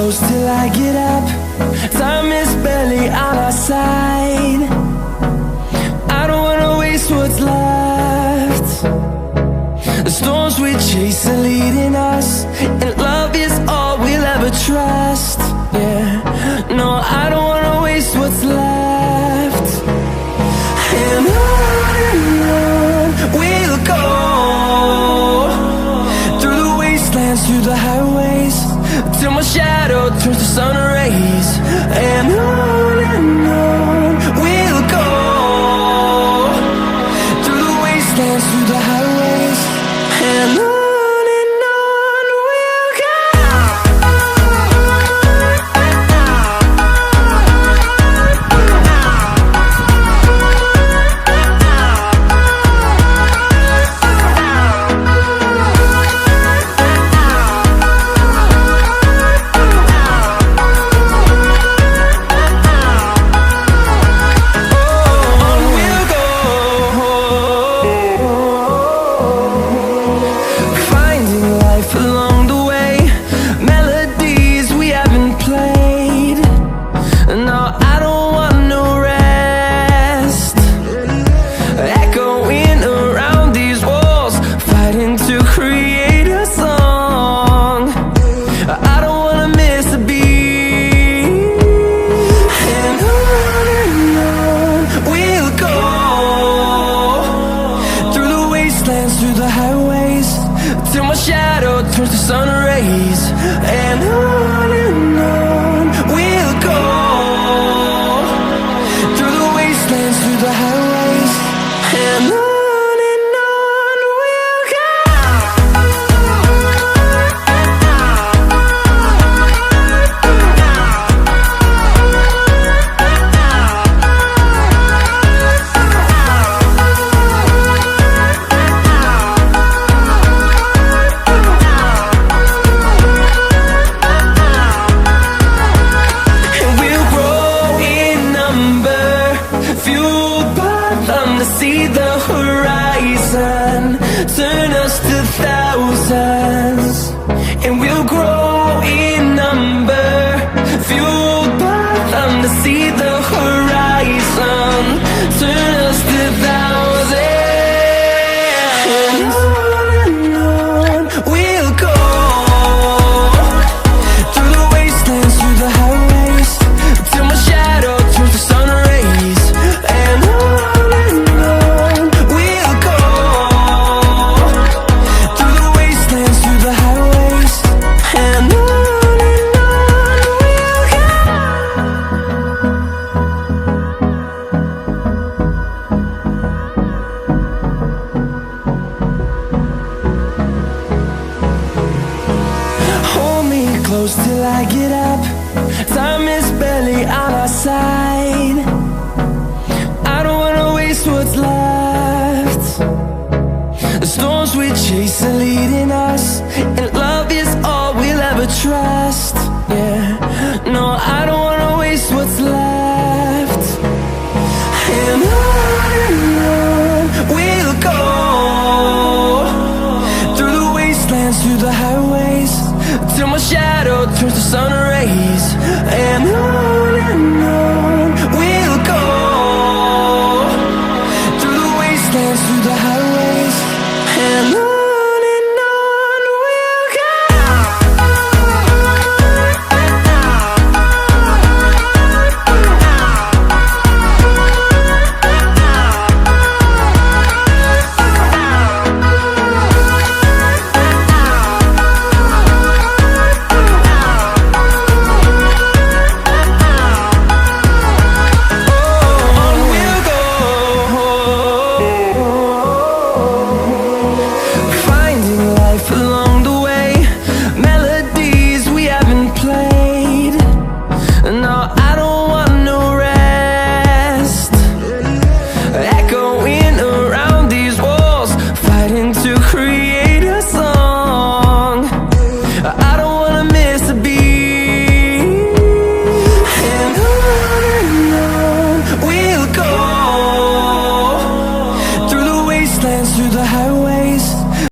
close till I get up. Time is barely on our side. I don't wanna waste what's left. The storms we chase are leading us, and love is all we'll ever trust. Yeah, no, I don't wanna waste what's left. And on we'll go, through the wastelands, through the highways, till my shadow turns to sun rays. And on we'll go, through the wastelands, through the highways, and on we'll go. Through the highways, till my shadow turns to sun rays. And on we'll go, through the wastelands, through the highways, and on we'll go. See the horizon, turn us to thousands, and we'll grow in number, fueled by them to see the horizon, turn us to thousands. And on we'll go, through the wastelands, through the highways, till my shadow turns to sun rays. And close till I get up. Time is barely on our side. I don't wanna waste what's left. The storms we chase are leading us, and love is all we'll ever trust. Yeah, no, I don't wanna waste what's left. And on we'll go, through the wastelands, through the highways, till my shadow turns to sun rays. And on we'll go, through the wastelands, through the highways, and on we'll go. through the highway,